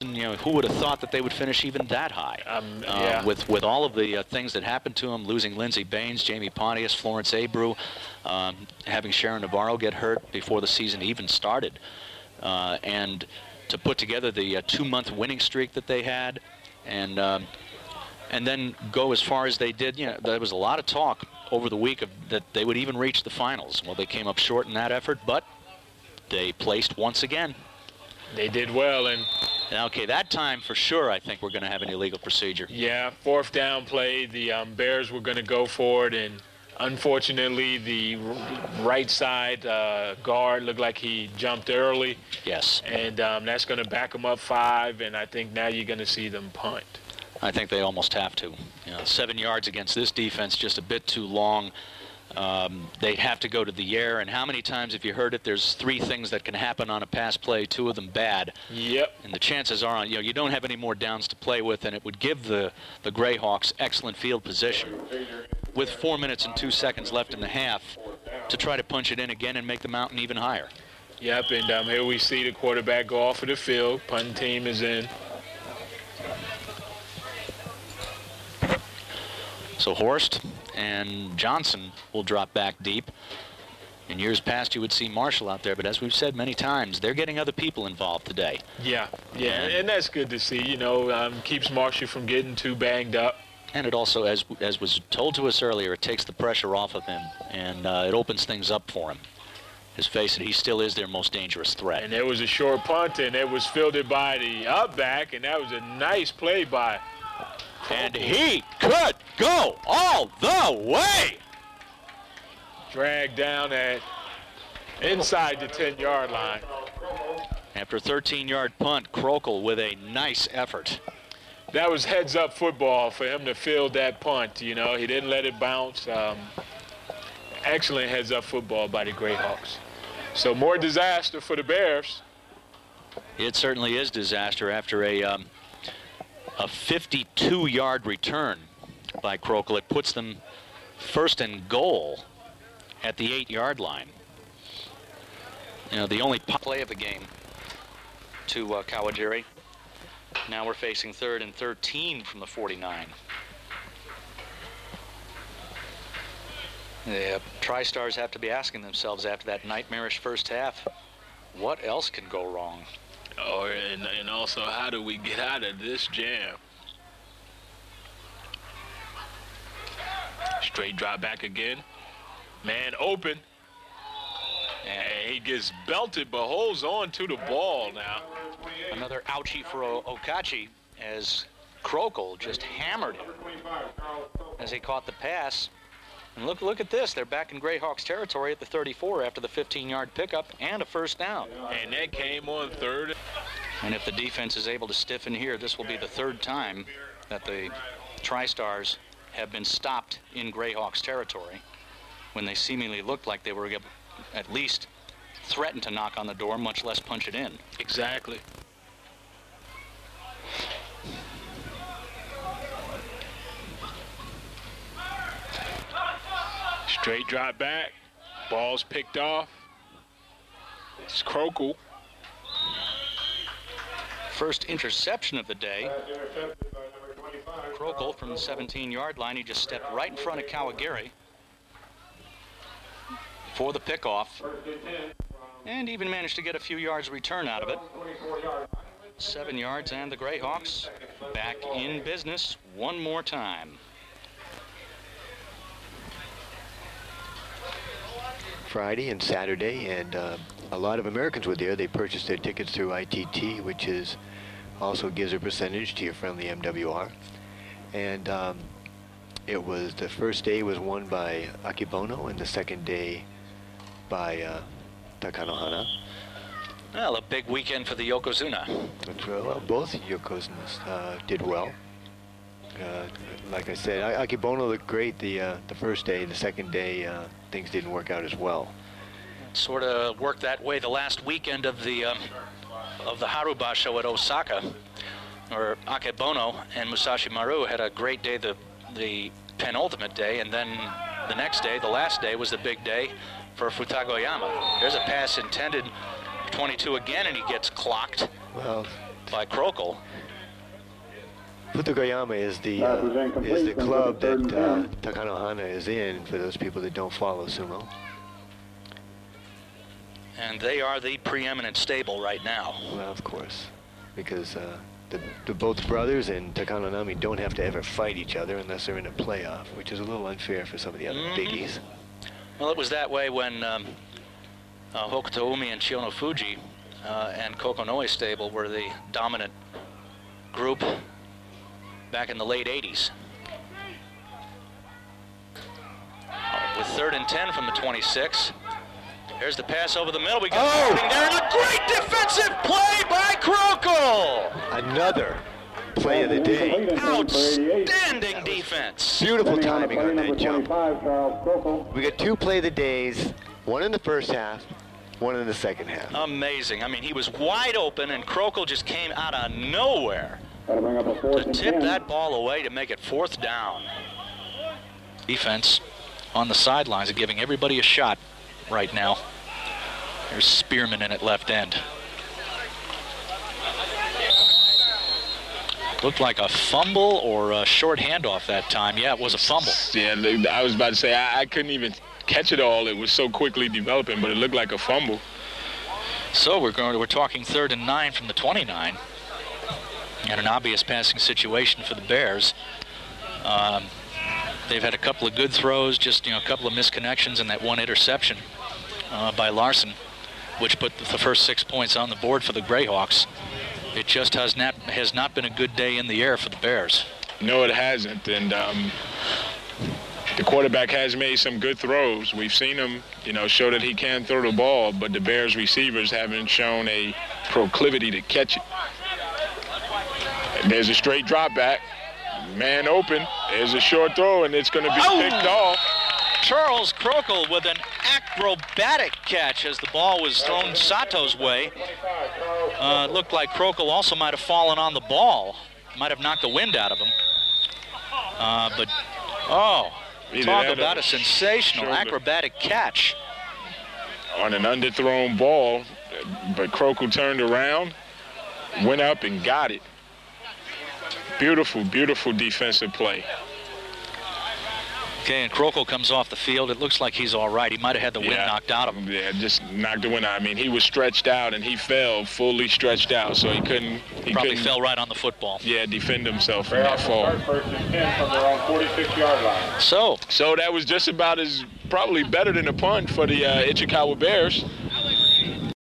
You know, who would have thought that they would finish even that high? Yeah. With all of the things that happened to them, losing Lindsey Baines, Jamie Pontius, Florence Abreu, having Sharon Navarro get hurt before the season even started, and to put together the 2-month winning streak that they had, and then go as far as they did. You know, there was a lot of talk over the week that they would even reach the finals. Well, they came up short in that effort, but they placed once again. They did well, and okay, that time for sure I think we're going to have an illegal procedure. Yeah, 4th down play, the Bears were going to go for it, and unfortunately the right side guard looked like he jumped early. Yes. And that's going to back them up 5, and I think now you're going to see them punt. I think they almost have to. You know, 7 yards against this defense, just a bit too long. They have to go to the air, and how many times have you heard it? There's 3 things that can happen on a pass play, 2 of them bad. Yep. And the chances are, you know, you don't have any more downs to play with, and it would give the Greyhawks excellent field position with 4 minutes and 2 seconds left in the half to try to punch it in again and make the mountain even higher. Yep, and here we see the quarterback go off of the field. Punting team is in. So Horst and Johnson will drop back deep. In years past, you would see Marshall out there, but as we've said many times, they're getting other people involved today. Yeah, and that's good to see. You know, keeps Marshall from getting too banged up. And it also, as was told to us earlier, it takes the pressure off of him, and it opens things up for him. Let's face it, he still is their most dangerous threat. And there was a short punt, and it was fielded by the up back, and that was a nice play by Krokel. And he could go all the way. Dragged down at inside the 10-yard line. After a 13-yard punt, Krokel with a nice effort. That was heads-up football for him to field that punt. You know, he didn't let it bounce. Excellent heads-up football by the Greyhawks. So more disaster for the Bears. It certainly is disaster after a 52-yard return by Krokel. It puts them first and goal at the 8-yard line. You know, the only play of the game to Kawajiri. Now we're facing 3rd and 13 from the 49. The Tri-Stars have to be asking themselves after that nightmarish first half, what else can go wrong? Oh, and also, how do we get out of this jam? Straight drop back again. Man open. And he gets belted, but holds on to the ball now. Another ouchie for Okachi as Krokel just hammered him as he caught the pass. And look at this. They're back in Greyhawks territory at the 34 after the 15-yard pickup and a first down. And that came on 3rd. And if the defense is able to stiffen here, this will be the 3rd time that the Tri-Stars have been stopped in Greyhawks territory when they seemingly looked like they were at least threatened to knock on the door, much less punch it in. Exactly. Straight drop back. Ball's picked off. It's Krokel. First interception of the day. Krokel from the 17-yard line. He just stepped right in front of Kawagiri for the pickoff. And even managed to get a few yards return out of it. 7 yards, and the Greyhawks back in business one more time. Friday and Saturday, and a lot of Americans were there. They purchased their tickets through ITT, which is also gives a percentage to your friendly MWR. And it was, the first day was won by Akebono, and the second day by Takanohana. Well, a big weekend for the Yokozuna. Well, both Yokozunas did well. Like I said, Akebono looked great the first day. The second day, things didn't work out as well. Sort of worked that way the last weekend of the Harubasho at Osaka, or Akebono and Musashi Maru had a great day the penultimate day, and then the next day, the last day, was the big day for Futagoyama. There's a pass intended, 22 again, and he gets clocked. Well, by Krokel. Futagoyama is the club that Takano Hana is in, for those people that don't follow sumo. And they are the preeminent stable right now. Well, of course, because the both brothers and Takano Nami don't have to ever fight each other unless they're in a playoff, which is a little unfair for some of the other biggies. Well, it was that way when Hokuto Umi and Chiono Fuji and Kokonoi stable were the dominant group back in the late 80s. With 3rd and 10 from the 26. There's the pass over the middle. We got something there, and a great defensive play by Krokel. Another play of the day. Outstanding defense. Beautiful timing on that jump. We got 2 play of the days, one in the first half, one in the second half. Amazing. I mean, he was wide open, and Krokel just came out of nowhere to tip that ball away to make it 4th down. Defense on the sidelines are giving everybody a shot right now. There's Spearman in at left end. Looked like a fumble or a short handoff that time. Yeah, it was a fumble. Yeah, I was about to say, I couldn't even catch it all. It was so quickly developing, but it looked like a fumble. So we're talking 3rd and 9 from the 29. And an obvious passing situation for the Bears. They've had a couple of good throws, just a couple of misconnections, and that one interception by Larson, which put the first 6 points on the board for the Greyhawks. It just has not been a good day in the air for the Bears. No, it hasn't, and the quarterback has made some good throws. We've seen him, show that he can throw the ball, but the Bears receivers haven't shown a proclivity to catch it. And there's a straight drop back. Man open. There's a short throw, and it's going to be picked off. Charles Krokel with an acrobatic catch as the ball was thrown Sato's way. It looked like Krokel also might have fallen on the ball. Might have knocked the wind out of him. Talk about a sensational acrobatic catch. On an underthrown ball, but Krokel turned around, went up and got it. Beautiful, beautiful defensive play. Okay, and Krokel comes off the field. It looks like he's all right. He might have had the wind knocked out of him. Yeah, just knocked the wind out. I mean, he was stretched out, and he fell fully stretched out, so he couldn't. He probably fell right on the football. Yeah, defend himself from that fall. 1st and 10 from their own 46-yard line. So that was just about as probably better than a punt for the Ichikawa Bears.